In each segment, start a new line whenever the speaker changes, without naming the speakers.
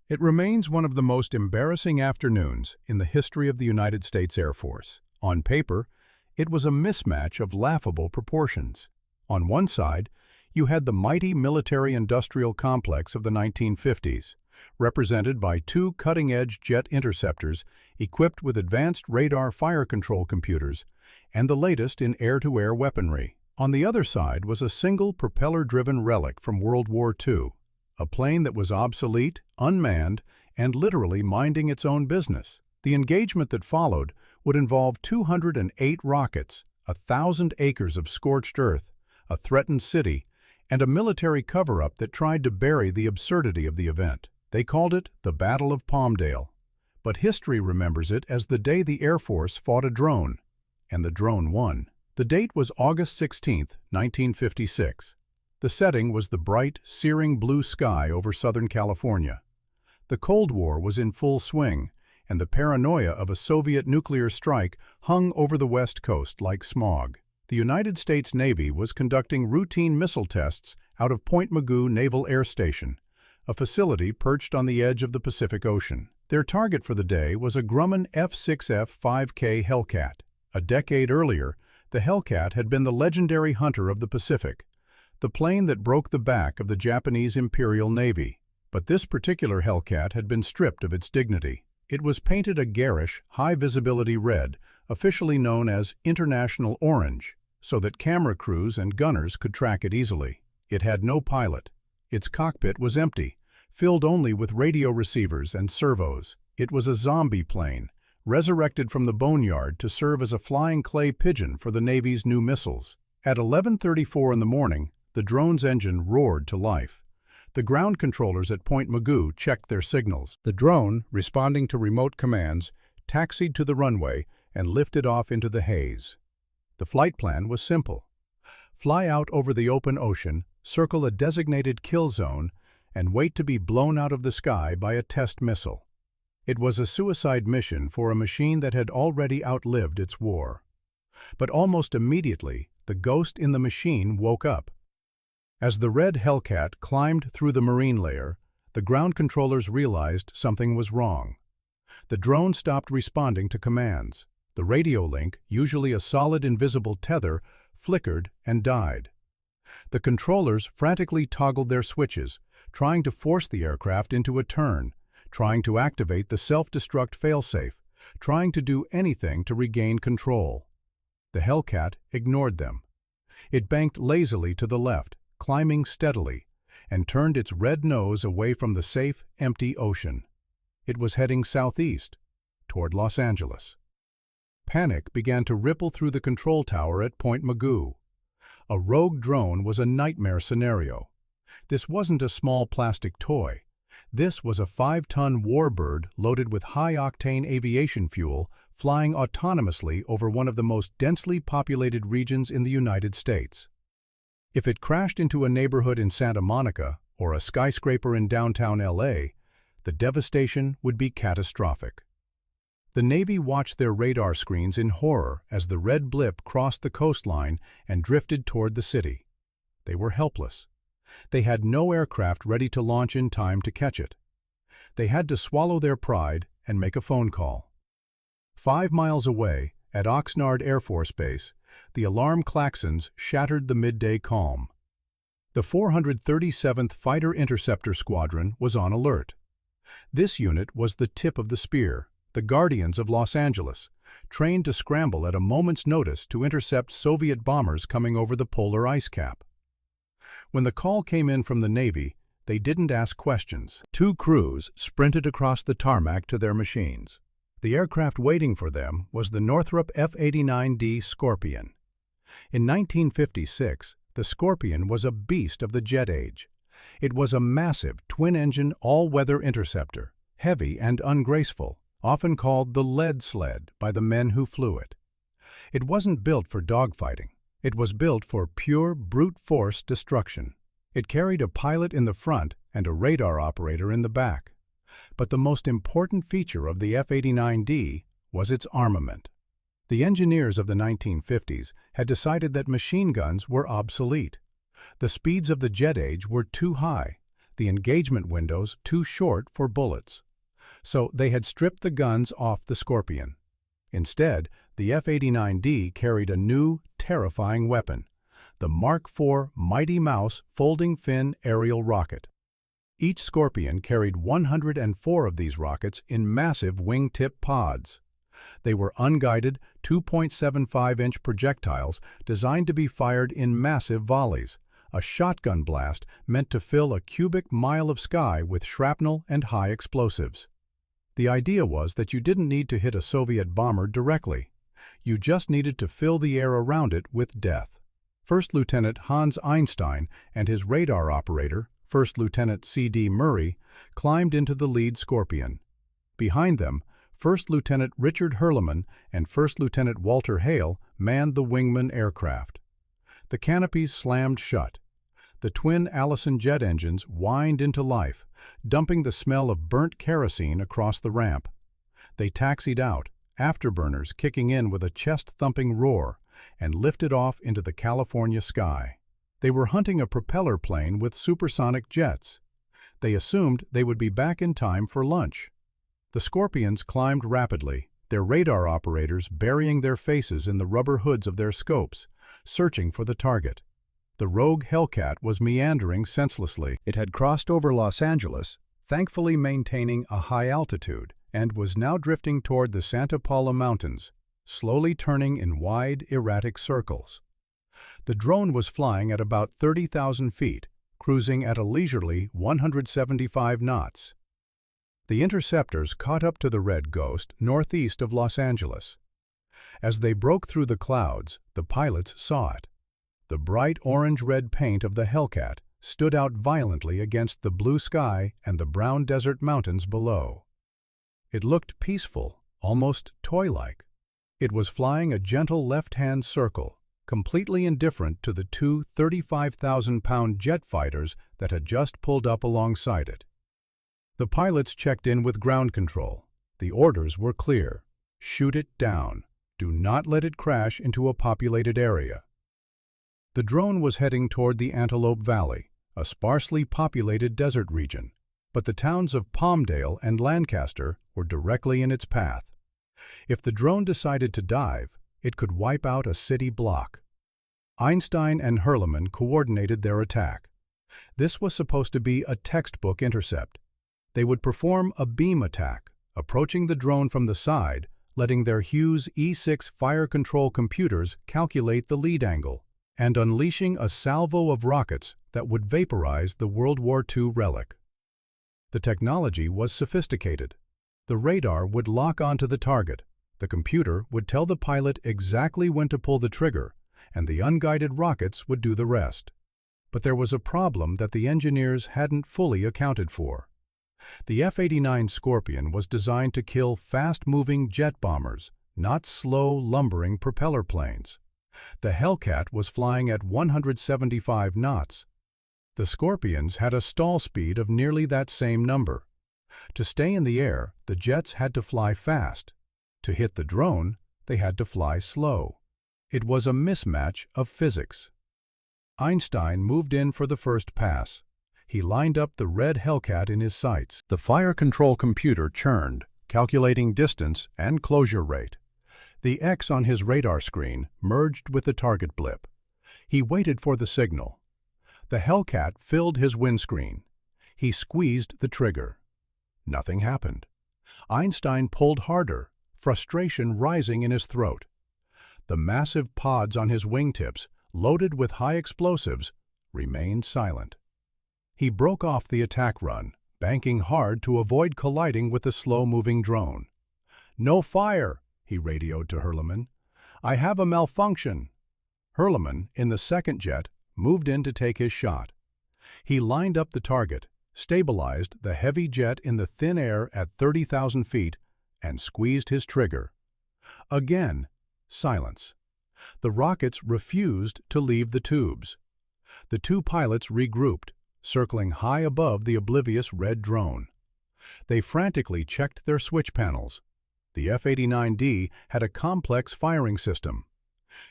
It remains one of the most embarrassing afternoons in the history of the United States Air Force. On paper, it was a mismatch of laughable proportions. On one side, you had the mighty military-industrial complex of the 1950s, represented by two cutting-edge jet interceptors equipped with advanced radar fire control computers and the latest in air-to-air weaponry. On the other side was a single propeller-driven relic from World War II, a plane that was obsolete, unmanned, and literally minding its own business. The engagement that followed would involve 208 rockets, 1,000 acres of scorched earth, a threatened city, and a military cover-up that tried to bury the absurdity of the event. They called it the Battle of Palmdale, but history remembers it as the day the Air Force fought a drone, and the drone won. The date was August 16, 1956. The setting was the bright, searing blue sky over Southern California. The Cold War was in full swing, and the paranoia of a Soviet nuclear strike hung over the West Coast like smog. The United States Navy was conducting routine missile tests out of Point Mugu Naval Air Station, a facility perched on the edge of the Pacific Ocean. Their target for the day was a Grumman F-6F-5K Hellcat. A decade earlier, the Hellcat had been the legendary hunter of the Pacific, the plane that broke the back of the Japanese Imperial Navy. But this particular Hellcat had been stripped of its dignity. It was painted a garish, high-visibility red, officially known as International Orange, so that camera crews and gunners could track it easily. It had no pilot. Its cockpit was empty, filled only with radio receivers and servos. It was a zombie plane, resurrected from the boneyard to serve as a flying clay pigeon for the Navy's new missiles. At 11:34 in the morning, the drone's engine roared to life. The ground controllers at Point Mugu checked their signals. The drone, responding to remote commands, taxied to the runway and lifted off into the haze. The flight plan was simple. Fly out over the open ocean, circle a designated kill zone, and wait to be blown out of the sky by a test missile. It was a suicide mission for a machine that had already outlived its war. But almost immediately, the ghost in the machine woke up. As the red Hellcat climbed through the marine layer, the ground controllers realized something was wrong. The drone stopped responding to commands. The radio link, usually a solid invisible tether, flickered and died. The controllers frantically toggled their switches, trying to force the aircraft into a turn, trying to activate the self-destruct failsafe, trying to do anything to regain control. The Hellcat ignored them. It banked lazily to the left, climbing steadily, and turned its red nose away from the safe, empty ocean. It was heading southeast, toward Los Angeles. Panic began to ripple through the control tower at Point Mugu. A rogue drone was a nightmare scenario. This wasn't a small plastic toy. This was a 5-ton warbird loaded with high-octane aviation fuel, flying autonomously over one of the most densely populated regions in the United States. If it crashed into a neighborhood in Santa Monica or a skyscraper in downtown LA, the devastation would be catastrophic. The Navy watched their radar screens in horror as the red blip crossed the coastline and drifted toward the city. They were helpless. They had no aircraft ready to launch in time to catch it. They had to swallow their pride and make a phone call. 5 miles away, at Oxnard Air Force Base, the alarm klaxons shattered the midday calm. The 437th Fighter Interceptor Squadron was on alert. This unit was the tip of the spear, the guardians of Los Angeles, trained to scramble at a moment's notice to intercept Soviet bombers coming over the polar ice cap. When the call came in from the Navy, they didn't ask questions. 2 crews sprinted across the tarmac to their machines. The aircraft waiting for them was the Northrop F-89D Scorpion. In 1956, the Scorpion was a beast of the jet age. It was a massive, twin-engine, all-weather interceptor, heavy and ungraceful, often called the lead sled by the men who flew it. It wasn't built for dogfighting. It was built for pure, brute force destruction. It carried a pilot in the front and a radar operator in the back. But the most important feature of the F-89D was its armament. The engineers of the 1950s had decided that machine guns were obsolete. The speeds of the jet age were too high. the engagement windows too short for bullets. So they had stripped the guns off the Scorpion. Instead, the F-89D carried a new, terrifying weapon, the Mark IV Mighty Mouse folding fin aerial rocket. Each Scorpion carried 104 of these rockets in massive wingtip pods. They were unguided 2.75-inch projectiles designed to be fired in massive volleys, a shotgun blast meant to fill a cubic mile of sky with shrapnel and high explosives. The idea was that you didn't need to hit a Soviet bomber directly. You just needed to fill the air around it with death. First Lieutenant Hans Einstein and his radar operator, First Lieutenant C.D. Murray, climbed into the lead Scorpion. Behind them, First Lieutenant Richard Hurleman and First Lieutenant Walter Hale manned the wingman aircraft. The canopies slammed shut. The twin Allison jet engines whined into life, dumping the smell of burnt kerosene across the ramp. They taxied out, afterburners kicking in with a chest-thumping roar, and lifted off into the California sky. They were hunting a propeller plane with supersonic jets. They assumed they would be back in time for lunch. The Scorpions climbed rapidly, their radar operators burying their faces in the rubber hoods of their scopes, searching for the target. The rogue Hellcat was meandering senselessly. It had crossed over Los Angeles, thankfully maintaining a high altitude, and was now drifting toward the Santa Paula Mountains, slowly turning in wide, erratic circles. The drone was flying at about 30,000 feet, cruising at a leisurely 175 knots. The interceptors caught up to the Red Ghost northeast of Los Angeles. As they broke through the clouds, the pilots saw it. The bright orange-red paint of the Hellcat stood out violently against the blue sky and the brown desert mountains below. It looked peaceful, almost toy-like. It was flying a gentle left-hand circle, completely indifferent to the two 35,000-pound jet fighters that had just pulled up alongside it. The pilots checked in with ground control. The orders were clear. Shoot it down. Do not let it crash into a populated area. The drone was heading toward the Antelope Valley, a sparsely populated desert region, but the towns of Palmdale and Lancaster were directly in its path. If the drone decided to dive, it could wipe out a city block. Einstein and Hurleman coordinated their attack. This was supposed to be a textbook intercept. They would perform a beam attack, approaching the drone from the side, letting their Hughes E6 fire control computers calculate the lead angle, and unleashing a salvo of rockets that would vaporize the World War II relic. The technology was sophisticated. The radar would lock onto the target, the computer would tell the pilot exactly when to pull the trigger, and the unguided rockets would do the rest. But there was a problem that the engineers hadn't fully accounted for. The F-89 Scorpion was designed to kill fast-moving jet bombers, not slow, lumbering propeller planes. The Hellcat was flying at 175 knots. The Scorpions had a stall speed of nearly that same number. To stay in the air, the jets had to fly fast. To hit the drone, they had to fly slow. It was a mismatch of physics. Einstein moved in for the first pass. He lined up the red Hellcat in his sights. The fire control computer churned, calculating distance and closure rate. The X on his radar screen merged with the target blip. He waited for the signal. The Hellcat filled his windscreen. He squeezed the trigger. Nothing happened. Einstein pulled harder, frustration rising in his throat. The massive pods on his wingtips, loaded with high explosives, remained silent. He broke off the attack run, banking hard to avoid colliding with the slow-moving drone. "No fire," he radioed to Hurleman. "I have a malfunction." Hurleman, in the second jet, moved in to take his shot. He lined up the target, stabilized the heavy jet in the thin air at 30,000 feet, and squeezed his trigger. Again, silence. The rockets refused to leave the tubes. The two pilots regrouped, circling high above the oblivious red drone. They frantically checked their switch panels. The F-89D had a complex firing system.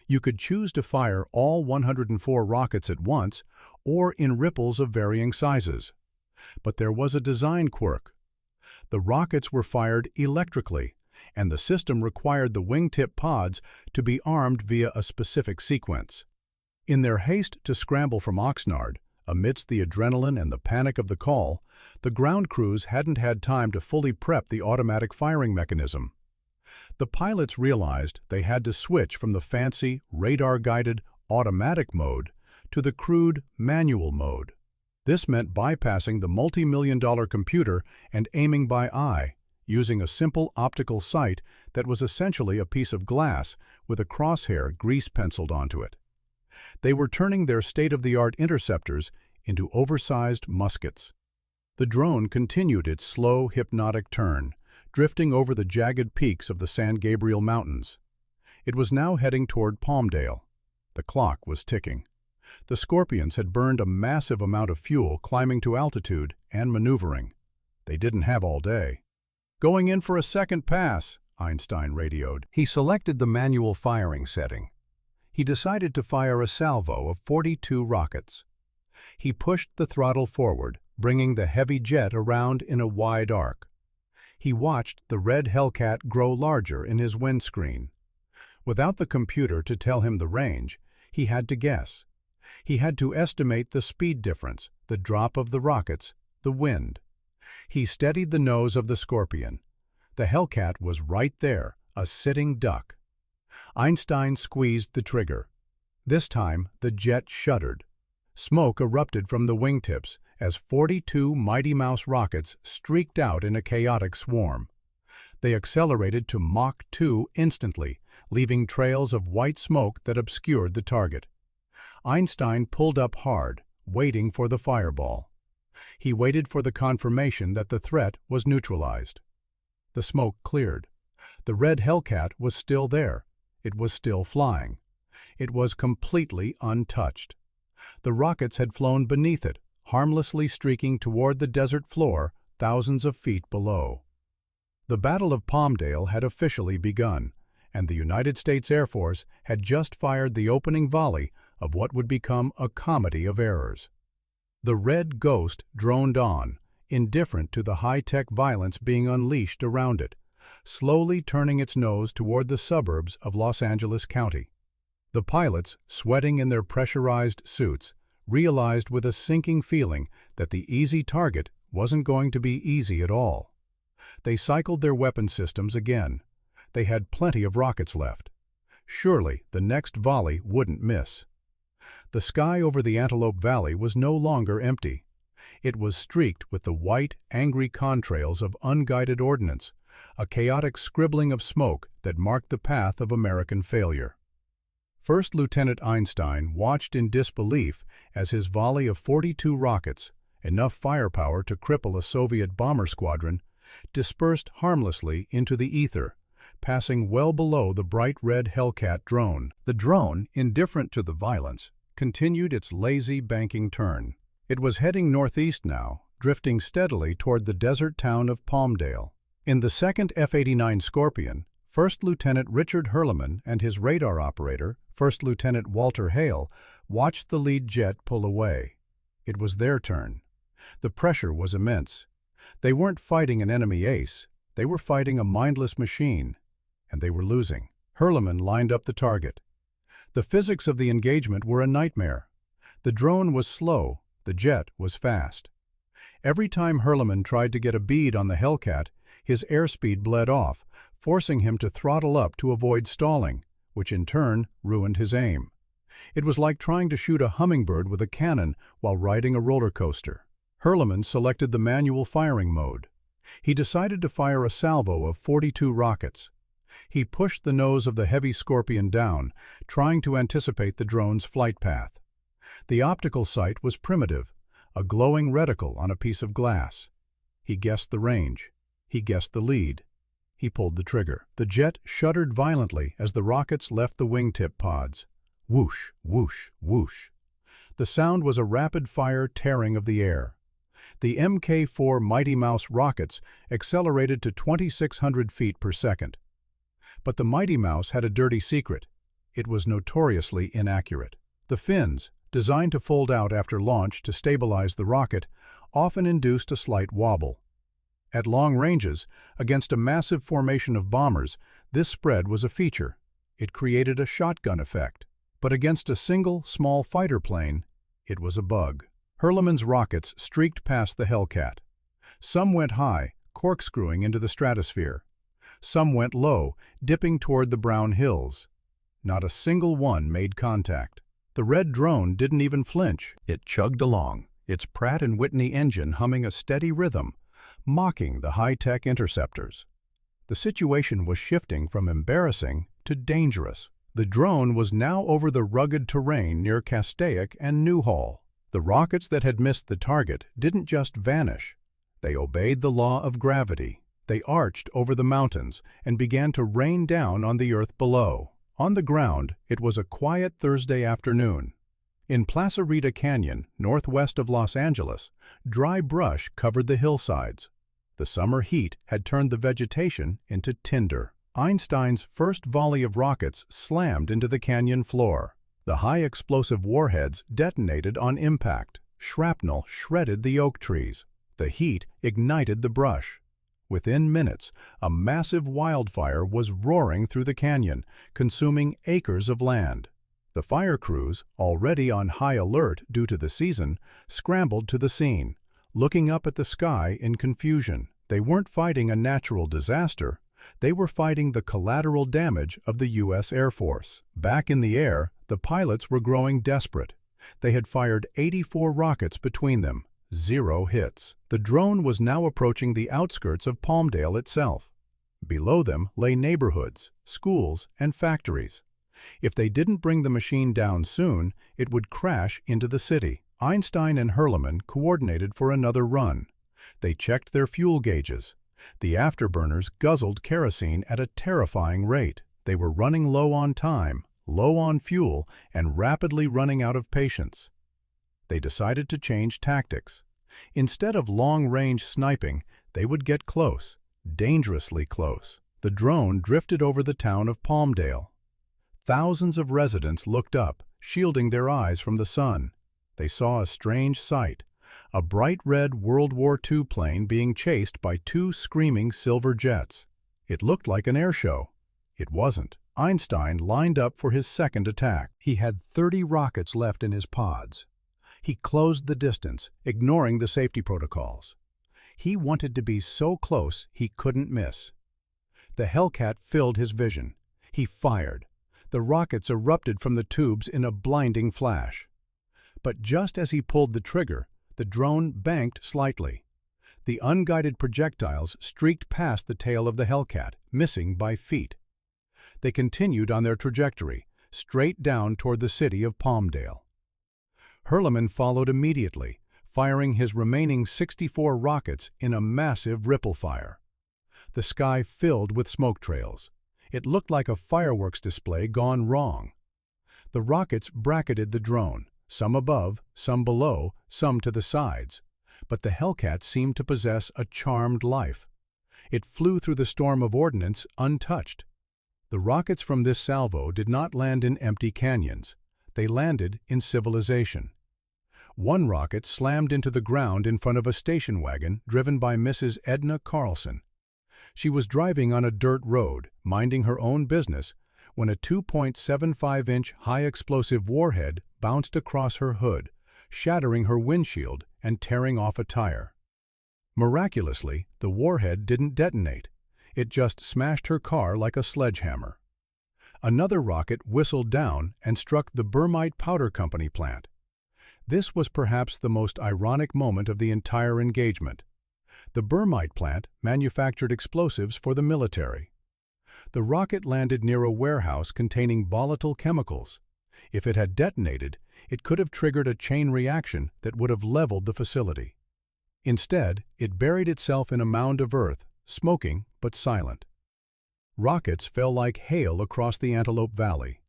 You could choose to fire all 104 rockets at once or in ripples of varying sizes. But there was a design quirk. The rockets were fired electrically, and the system required the wingtip pods to be armed via a specific sequence. In their haste to scramble from Oxnard, amidst the adrenaline and the panic of the call, the ground crews hadn't had time to fully prep the automatic firing mechanism. The pilots realized they had to switch from the fancy, radar-guided, automatic mode to the crude, manual mode. This meant bypassing the multi-million-dollar computer and aiming by eye, using a simple optical sight that was essentially a piece of glass with a crosshair grease-penciled onto it. They were turning their state-of-the-art interceptors into oversized muskets. The drone continued its slow, hypnotic turn, drifting over the jagged peaks of the San Gabriel Mountains. It was now heading toward Palmdale. The clock was ticking. The Scorpions had burned a massive amount of fuel climbing to altitude and maneuvering. They didn't have all day. "Going in for a second pass," Einstein radioed. He selected the manual firing setting. He decided to fire a salvo of 42 rockets. He pushed the throttle forward, bringing the heavy jet around in a wide arc. He watched the red Hellcat grow larger in his windscreen. Without the computer to tell him the range, he had to guess. He had to estimate the speed difference, the drop of the rockets, the wind. He steadied the nose of the Scorpion. The Hellcat was right there, a sitting duck. Einstein squeezed the trigger. This time, the jet shuddered. Smoke erupted from the wingtips as 42 Mighty Mouse rockets streaked out in a chaotic swarm. They accelerated to Mach 2 instantly, leaving trails of white smoke that obscured the target. Einstein pulled up hard, waiting for the fireball. He waited for the confirmation that the threat was neutralized. The smoke cleared. The red Hellcat was still there. It was still flying. It was completely untouched. The rockets had flown beneath it, harmlessly streaking toward the desert floor thousands of feet below. The Battle of Palmdale had officially begun, and the United States Air Force had just fired the opening volley of what would become a comedy of errors. The red ghost droned on, indifferent to the high-tech violence being unleashed around it, slowly turning its nose toward the suburbs of Los Angeles County. The pilots, sweating in their pressurized suits, realized with a sinking feeling that the easy target wasn't going to be easy at all. They cycled their weapon systems again. They had plenty of rockets left. Surely the next volley wouldn't miss. The sky over the Antelope Valley was no longer empty. It was streaked with the white, angry contrails of unguided ordnance, a chaotic scribbling of smoke that marked the path of American failure. First Lieutenant Einstein watched in disbelief as his volley of 42 rockets, enough firepower to cripple a Soviet bomber squadron, dispersed harmlessly into the ether, passing well below the bright red Hellcat drone. The drone, indifferent to the violence, continued its lazy banking turn. It was heading northeast now, drifting steadily toward the desert town of Palmdale. In the second F-89 Scorpion, First Lieutenant Richard Hurleman and his radar operator, First Lieutenant Walter Hale, watched the lead jet pull away. It was their turn. The pressure was immense. They weren't fighting an enemy ace. They were fighting a mindless machine, and they were losing. Hurleman lined up the target. The physics of the engagement were a nightmare. The drone was slow, the jet was fast. Every time Hurleman tried to get a bead on the Hellcat, his airspeed bled off, forcing him to throttle up to avoid stalling, which in turn ruined his aim. It was like trying to shoot a hummingbird with a cannon while riding a roller coaster. Hurleman selected the manual firing mode. He decided to fire a salvo of 42 rockets. He pushed the nose of the heavy Scorpion down, trying to anticipate the drone's flight path. The optical sight was primitive, a glowing reticle on a piece of glass. He guessed the range. He guessed the lead. He pulled the trigger. The jet shuddered violently as the rockets left the wingtip pods. Whoosh, whoosh, whoosh. The sound was a rapid-fire tearing of the air. The Mk-4 Mighty Mouse rockets accelerated to 2,600 feet per second. But the Mighty Mouse had a dirty secret. It was notoriously inaccurate. The fins, designed to fold out after launch to stabilize the rocket, often induced a slight wobble. At long ranges, against a massive formation of bombers, this spread was a feature. It created a shotgun effect. But against a single, small fighter plane, it was a bug. Hurleman's rockets streaked past the Hellcat. Some went high, corkscrewing into the stratosphere. Some went low, dipping toward the brown hills. Not a single one made contact. The red drone didn't even flinch. It chugged along, its Pratt & Whitney engine humming a steady rhythm, mocking the high-tech interceptors. The situation was shifting from embarrassing to dangerous. The drone was now over the rugged terrain near Castaic and Newhall. The rockets that had missed the target didn't just vanish. They obeyed the law of gravity. They arched over the mountains and began to rain down on the earth below. On the ground, it was a quiet Thursday afternoon. In Placerita Canyon, northwest of Los Angeles, dry brush covered the hillsides. The summer heat had turned the vegetation into tinder. Einstein's first volley of rockets slammed into the canyon floor. The high-explosive warheads detonated on impact. Shrapnel shredded the oak trees. The heat ignited the brush. Within minutes, a massive wildfire was roaring through the canyon, consuming acres of land. The fire crews, already on high alert due to the season, scrambled to the scene, looking up at the sky in confusion. They weren't fighting a natural disaster. They were fighting the collateral damage of the U.S. Air Force. Back in the air, the pilots were growing desperate. They had fired 84 rockets between them. 0 hits. The drone was now approaching the outskirts of Palmdale itself. Below them lay neighborhoods, schools, and factories. If they didn't bring the machine down soon, it would crash into the city. Einstein and Hurleman coordinated for another run. They checked their fuel gauges. The afterburners guzzled kerosene at a terrifying rate. They were running low on time, low on fuel, and rapidly running out of patience. They decided to change tactics. Instead of long-range sniping, they would get close, dangerously close. The drone drifted over the town of Palmdale. Thousands of residents looked up, shielding their eyes from the sun. They saw a strange sight, a bright red World War II plane being chased by 2 screaming silver jets. It looked like an air show. It wasn't. Einstein lined up for his second attack. He had 30 rockets left in his pods. He closed the distance, ignoring the safety protocols. He wanted to be so close he couldn't miss. The Hellcat filled his vision. He fired. The rockets erupted from the tubes in a blinding flash. But just as he pulled the trigger, the drone banked slightly. The unguided projectiles streaked past the tail of the Hellcat, missing by feet. They continued on their trajectory, straight down toward the city of Palmdale. Hurleman followed immediately, firing his remaining 64 rockets in a massive ripple fire. The sky filled with smoke trails. It looked like a fireworks display gone wrong. The rockets bracketed the drone, some above, some below, some to the sides. But the Hellcat seemed to possess a charmed life. It flew through the storm of ordnance untouched. The rockets from this salvo did not land in empty canyons. They landed in civilization. One rocket slammed into the ground in front of a station wagon driven by Mrs. Edna Carlson. She was driving on a dirt road, minding her own business, when a 2.75-inch high-explosive warhead bounced across her hood, shattering her windshield and tearing off a tire. Miraculously, the warhead didn't detonate. It just smashed her car like a sledgehammer. Another rocket whistled down and struck the Bermite Powder Company plant. This was perhaps the most ironic moment of the entire engagement. The Bermite plant manufactured explosives for the military. The rocket landed near a warehouse containing volatile chemicals. If it had detonated, it could have triggered a chain reaction that would have leveled the facility. Instead, it buried itself in a mound of earth, smoking but silent. Rockets fell like hail across the Antelope Valley.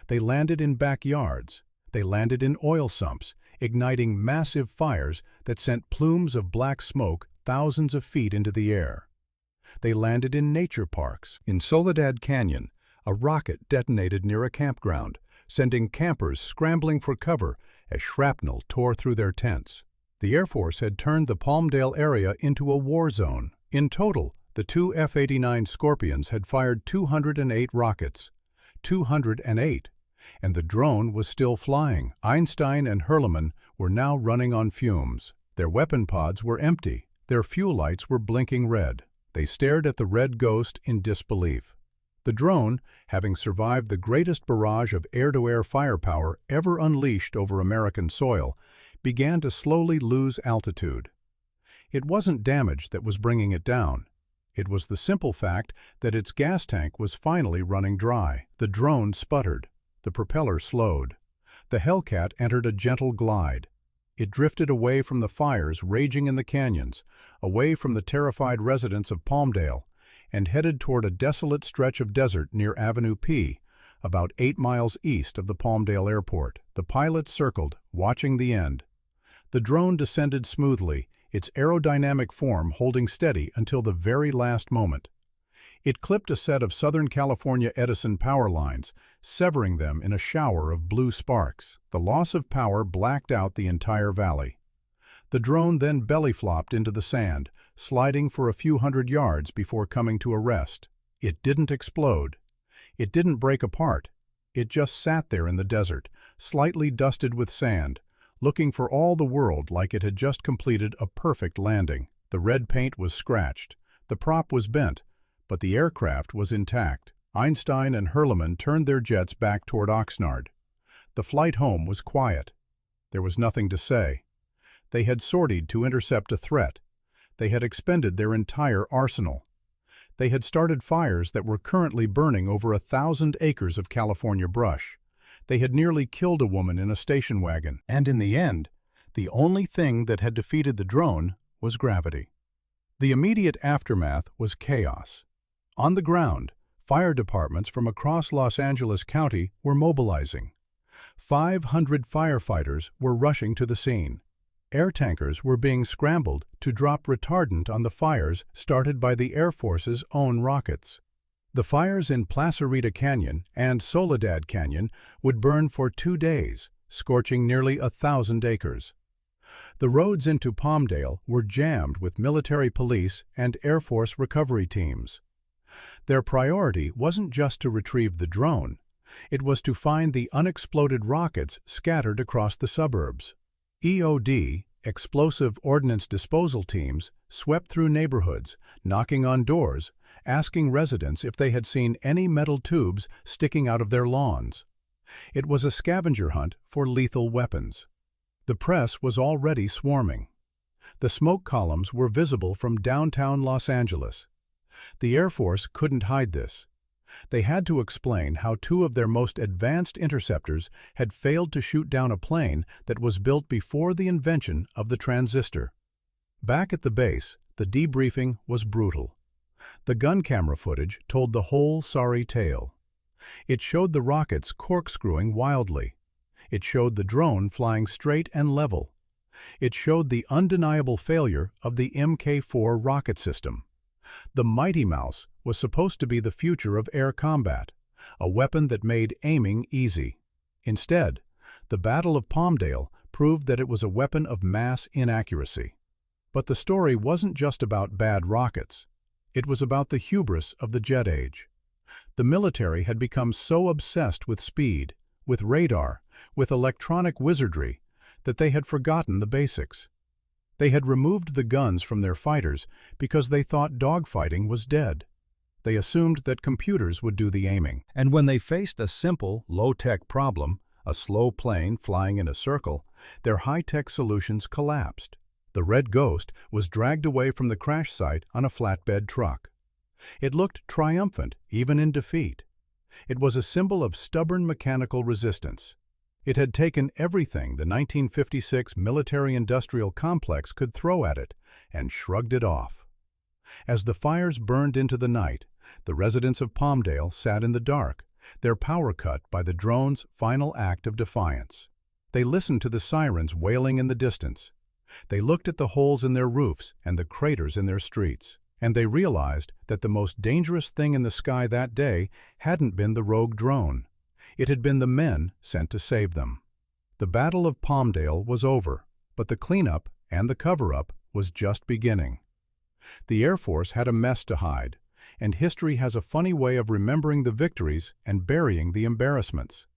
They landed in backyards. They landed in oil sumps, igniting massive fires that sent plumes of black smoke thousands of feet into the air. They landed in nature parks. In Soledad Canyon, a rocket detonated near a campground, sending campers scrambling for cover as shrapnel tore through their tents. The Air Force had turned the Palmdale area into a war zone. In total, the two F-89 Scorpions had fired 208 rockets. 208! And the drone was still flying. Einstein and Hurleman were now running on fumes. Their weapon pods were empty. Their fuel lights were blinking red. They stared at the red ghost in disbelief. The drone, having survived the greatest barrage of air-to-air firepower ever unleashed over American soil, began to slowly lose altitude. It wasn't damage that was bringing it down. It was the simple fact that its gas tank was finally running dry. The drone sputtered. The propeller slowed. The Hellcat entered a gentle glide. It drifted away from the fires raging in the canyons, away from the terrified residents of Palmdale, and headed toward a desolate stretch of desert near Avenue P, about 8 miles east of the Palmdale airport. The pilots circled, watching the end. The drone descended smoothly, its aerodynamic form holding steady until the very last moment. It clipped a set of Southern California Edison power lines, severing them in a shower of blue sparks. The loss of power blacked out the entire valley. The drone then belly-flopped into the sand, sliding for a few hundred yards before coming to a rest. It didn't explode. It didn't break apart. It just sat there in the desert, slightly dusted with sand, looking for all the world like it had just completed a perfect landing. The red paint was scratched. The prop was bent, but the aircraft was intact. Einstein and Hurleman turned their jets back toward Oxnard. The flight home was quiet. There was nothing to say. They had sortied to intercept a threat. They had expended their entire arsenal. They had started fires that were currently burning over 1,000 acres of California brush. They had nearly killed a woman in a station wagon. And in the end, the only thing that had defeated the drone was gravity. The immediate aftermath was chaos. On the ground, fire departments from across Los Angeles County were mobilizing. 500 firefighters were rushing to the scene. Air tankers were being scrambled to drop retardant on the fires started by the Air Force's own rockets. The fires in Plaza Rita Canyon and Soledad Canyon would burn for 2 days, scorching nearly 1,000 acres. The roads into Palmdale were jammed with military police and Air Force recovery teams. Their priority wasn't just to retrieve the drone. It was to find the unexploded rockets scattered across the suburbs. EOD, explosive ordnance disposal teams, swept through neighborhoods, knocking on doors, asking residents if they had seen any metal tubes sticking out of their lawns. It was a scavenger hunt for lethal weapons. The press was already swarming. The smoke columns were visible from downtown Los Angeles. The Air Force couldn't hide this. They had to explain how 2 of their most advanced interceptors had failed to shoot down a plane that was built before the invention of the transistor. Back at the base, the debriefing was brutal. The gun camera footage told the whole sorry tale. It showed the rockets corkscrewing wildly. It showed the drone flying straight and level. It showed the undeniable failure of the Mk4 rocket system. The Mighty Mouse was supposed to be the future of air combat, a weapon that made aiming easy. Instead, the Battle of Palmdale proved that it was a weapon of mass inaccuracy. But the story wasn't just about bad rockets. It was about the hubris of the jet age. The military had become so obsessed with speed, with radar, with electronic wizardry, that they had forgotten the basics. They had removed the guns from their fighters because they thought dogfighting was dead. They assumed that computers would do the aiming. And when they faced a simple, low-tech problem, a slow plane flying in a circle, their high-tech solutions collapsed. The Red Ghost was dragged away from the crash site on a flatbed truck. It looked triumphant, even in defeat. It was a symbol of stubborn mechanical resistance. It had taken everything the 1956 military-industrial complex could throw at it and shrugged it off. As the fires burned into the night, the residents of Palmdale sat in the dark, their power cut by the drone's final act of defiance. They listened to the sirens wailing in the distance. They looked at the holes in their roofs and the craters in their streets, and they realized that the most dangerous thing in the sky that day hadn't been the rogue drone. It had been the men sent to save them. The Battle of Palmdale was over, but the cleanup and the cover-up was just beginning. The Air Force had a mess to hide, and history has a funny way of remembering the victories and burying the embarrassments.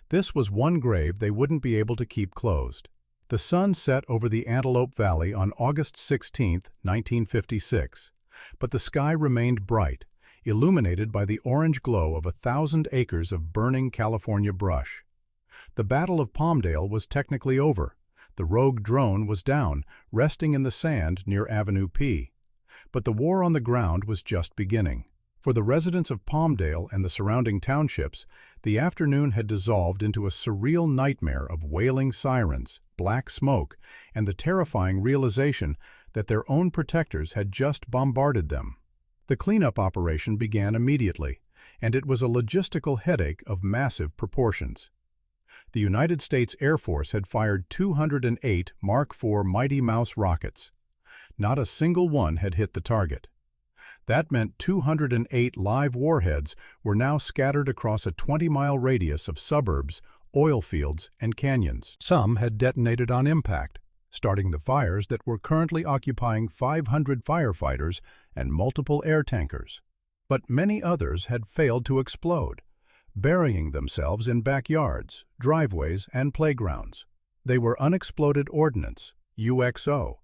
This was one grave they wouldn't be able to keep closed. The sun set over the Antelope Valley on August 16, 1956, but the sky remained bright, illuminated by the orange glow of 1,000 acres of burning California brush. The Battle of Palmdale was technically over. The rogue drone was down, resting in the sand near Avenue P. But the war on the ground was just beginning. For the residents of Palmdale and the surrounding townships, the afternoon had dissolved into a surreal nightmare of wailing sirens, black smoke, and the terrifying realization that their own protectors had just bombarded them. The cleanup operation began immediately, and it was a logistical headache of massive proportions. The United States Air Force had fired 208 Mark IV Mighty Mouse rockets. Not a single one had hit the target. That meant 208 live warheads were now scattered across a 20-mile radius of suburbs, oil fields, and canyons. Some had detonated on impact, starting the fires that were currently occupying 500 firefighters and multiple air tankers. But many others had failed to explode, burying themselves in backyards, driveways, and playgrounds. They were unexploded ordnance, UXO,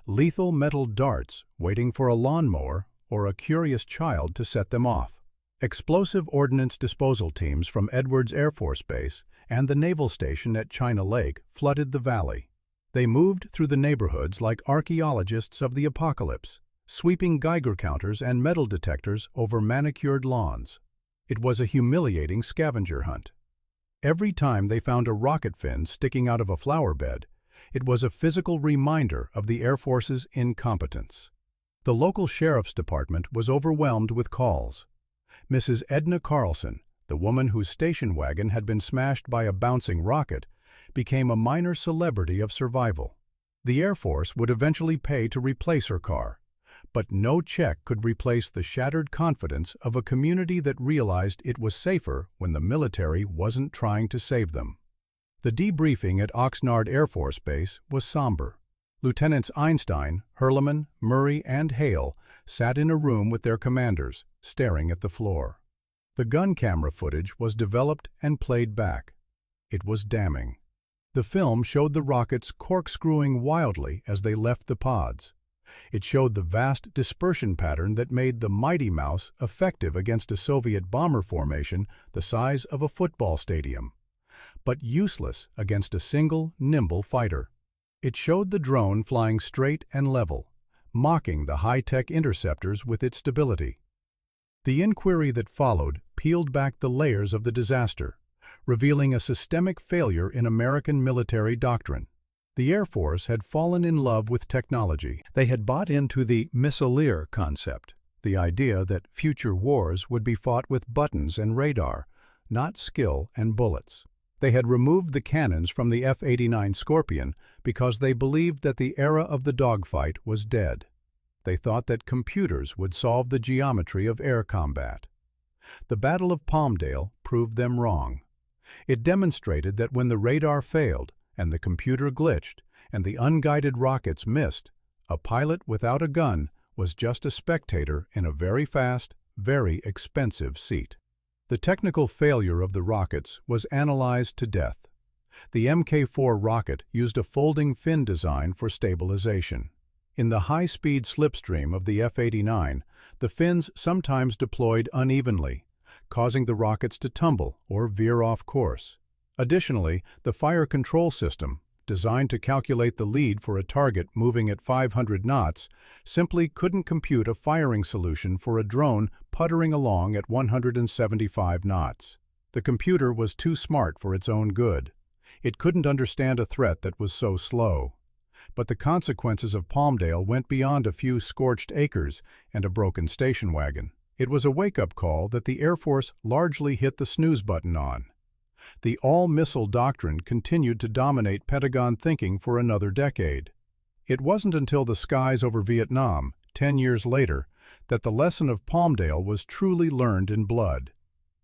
lethal metal darts waiting for a lawnmower or a curious child to set them off. Explosive ordnance disposal teams from Edwards Air Force Base and the Naval Station at China Lake flooded the valley. They moved through the neighborhoods like archaeologists of the apocalypse, sweeping Geiger counters and metal detectors over manicured lawns. It was a humiliating scavenger hunt. Every time they found a rocket fin sticking out of a flower bed, it was a physical reminder of the Air Force's incompetence. The local sheriff's department was overwhelmed with calls. Mrs. Edna Carlson, the woman whose station wagon had been smashed by a bouncing rocket, became a minor celebrity of survival. The Air Force would eventually pay to replace her car, but no check could replace the shattered confidence of a community that realized it was safer when the military wasn't trying to save them. The debriefing at Oxnard Air Force Base was somber. Lieutenants Einstein, Hurleman, Murray, and Hale sat in a room with their commanders, staring at the floor. The gun camera footage was developed and played back. It was damning. The film showed the rockets corkscrewing wildly as they left the pods. It showed the vast dispersion pattern that made the Mighty Mouse effective against a Soviet bomber formation the size of a football stadium, but useless against a single, nimble fighter. It showed the drone flying straight and level, mocking the high-tech interceptors with its stability. The inquiry that followed peeled back the layers of the disaster, revealing a systemic failure in American military doctrine. The Air Force had fallen in love with technology. They had bought into the missileer concept, the idea that future wars would be fought with buttons and radar, not skill and bullets. They had removed the cannons from the F-89 Scorpion because they believed that the era of the dogfight was dead. They thought that computers would solve the geometry of air combat. The Battle of Palmdale proved them wrong. It demonstrated that when the radar failed, and the computer glitched, and the unguided rockets missed, a pilot without a gun was just a spectator in a very fast, very expensive seat. The technical failure of the rockets was analyzed to death. The Mk4 rocket used a folding fin design for stabilization. In the high-speed slipstream of the F-89, the fins sometimes deployed unevenly, causing the rockets to tumble or veer off course. Additionally, the fire control system, designed to calculate the lead for a target moving at 500 knots, simply couldn't compute a firing solution for a drone puttering along at 175 knots. The computer was too smart for its own good. It couldn't understand a threat that was so slow. But the consequences of Palmdale went beyond a few scorched acres and a broken station wagon. It was a wake-up call that the Air Force largely hit the snooze button on. The all-missile doctrine continued to dominate Pentagon thinking for another decade. It wasn't until the skies over Vietnam, 10 years later, that the lesson of Palmdale was truly learned in blood.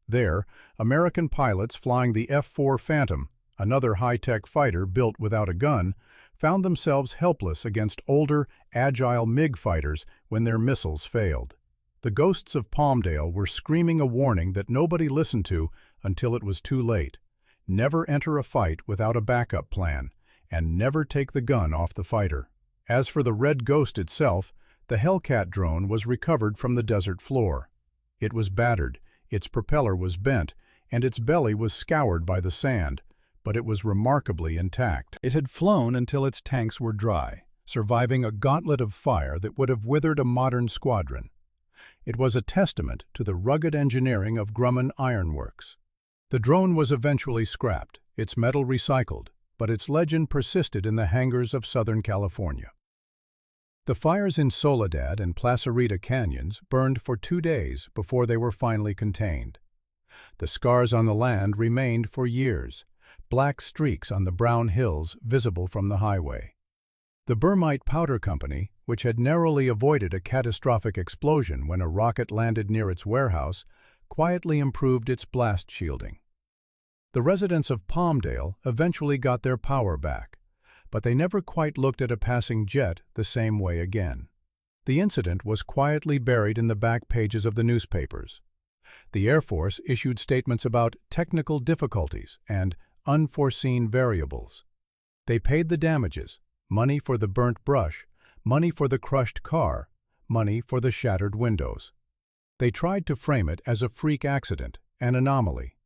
There, American pilots flying the F-4 Phantom, another high-tech fighter built without a gun, found themselves helpless against older, agile MiG fighters when their missiles failed. The ghosts of Palmdale were screaming a warning that nobody listened to until it was too late. Never enter a fight without a backup plan, and never take the gun off the fighter. As for the Red Ghost itself, the Hellcat drone was recovered from the desert floor. It was battered, its propeller was bent, and its belly was scoured by the sand, but it was remarkably intact. It had flown until its tanks were dry, surviving a gauntlet of fire that would have withered a modern squadron. It was a testament to the rugged engineering of Grumman Iron Works. The drone was eventually scrapped, its metal recycled, but its legend persisted in the hangars of Southern California. The fires in Soledad and Placerita canyons burned for 2 days before they were finally contained. The scars on the land remained for years, black streaks on the brown hills visible from the highway. The Burmite Powder Company, which had narrowly avoided a catastrophic explosion when a rocket landed near its warehouse, quietly improved its blast shielding. The residents of Palmdale eventually got their power back, but they never quite looked at a passing jet the same way again. The incident was quietly buried in the back pages of the newspapers. The Air Force issued statements about technical difficulties and unforeseen variables. They paid the damages, money for the burnt brush, money for the crushed car, money for the shattered windows. They tried to frame it as a freak accident, an anomaly.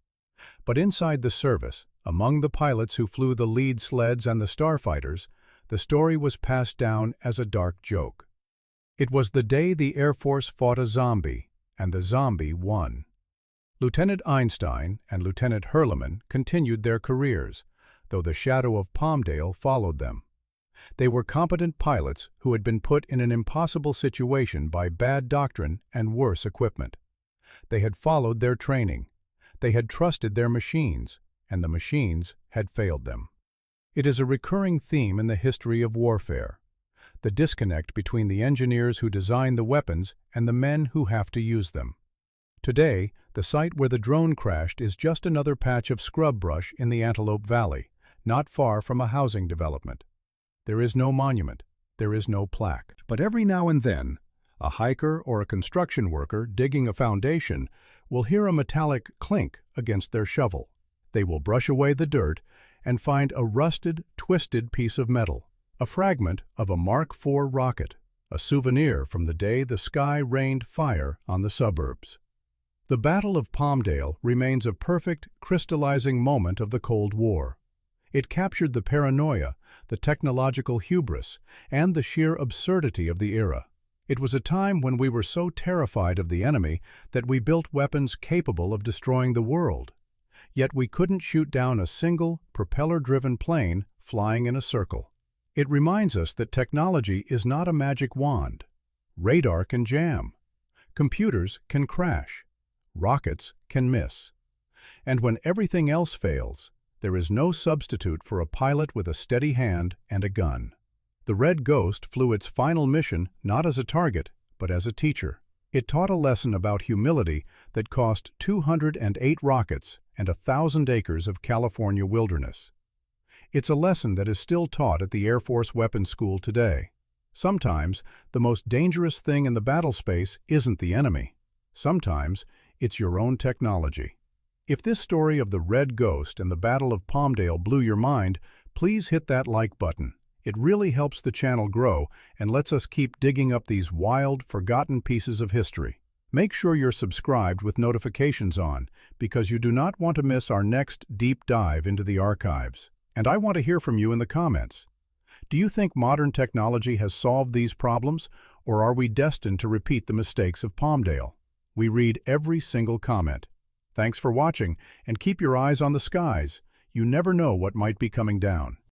But inside the service, among the pilots who flew the lead sleds and the starfighters, the story was passed down as a dark joke. It was the day the Air Force fought a zombie, and the zombie won. Lieutenant Einstein and Lieutenant Hurleman continued their careers, though the shadow of Palmdale followed them. They were competent pilots who had been put in an impossible situation by bad doctrine and worse equipment. They had followed their training. They had trusted their machines, and the machines had failed them. It is a recurring theme in the history of warfare, the disconnect between the engineers who design the weapons and the men who have to use them. Today, the site where the drone crashed is just another patch of scrub brush in the Antelope Valley, not far from a housing development. There is no monument, there is no plaque. But every now and then, a hiker or a construction worker digging a foundation will hear a metallic clink against their shovel. They will brush away the dirt and find a rusted, twisted piece of metal, a fragment of a Mark IV rocket, a souvenir from the day the sky rained fire on the suburbs. The Battle of Palmdale remains a perfect, crystallizing moment of the Cold War. It captured the paranoia, the technological hubris, and the sheer absurdity of the era. It was a time when we were so terrified of the enemy that we built weapons capable of destroying the world. Yet we couldn't shoot down a single, propeller-driven plane flying in a circle. It reminds us that technology is not a magic wand. Radar can jam. Computers can crash. Rockets can miss. And when everything else fails, there is no substitute for a pilot with a steady hand and a gun. The Red Ghost flew its final mission not as a target, but as a teacher. It taught a lesson about humility that cost 208 rockets and 1,000 acres of California wilderness. It's a lesson that is still taught at the Air Force Weapons School today. Sometimes, the most dangerous thing in the battle space isn't the enemy. Sometimes, it's your own technology. If this story of the Red Ghost and the Battle of Palmdale blew your mind, please hit that like button. It really helps the channel grow and lets us keep digging up these wild, forgotten pieces of history. Make sure you're subscribed with notifications on, because you do not want to miss our next deep dive into the archives. And I want to hear from you in the comments. Do you think modern technology has solved these problems, or are we destined to repeat the mistakes of Palmdale? We read every single comment. Thanks for watching, and keep your eyes on the skies. You never know what might be coming down.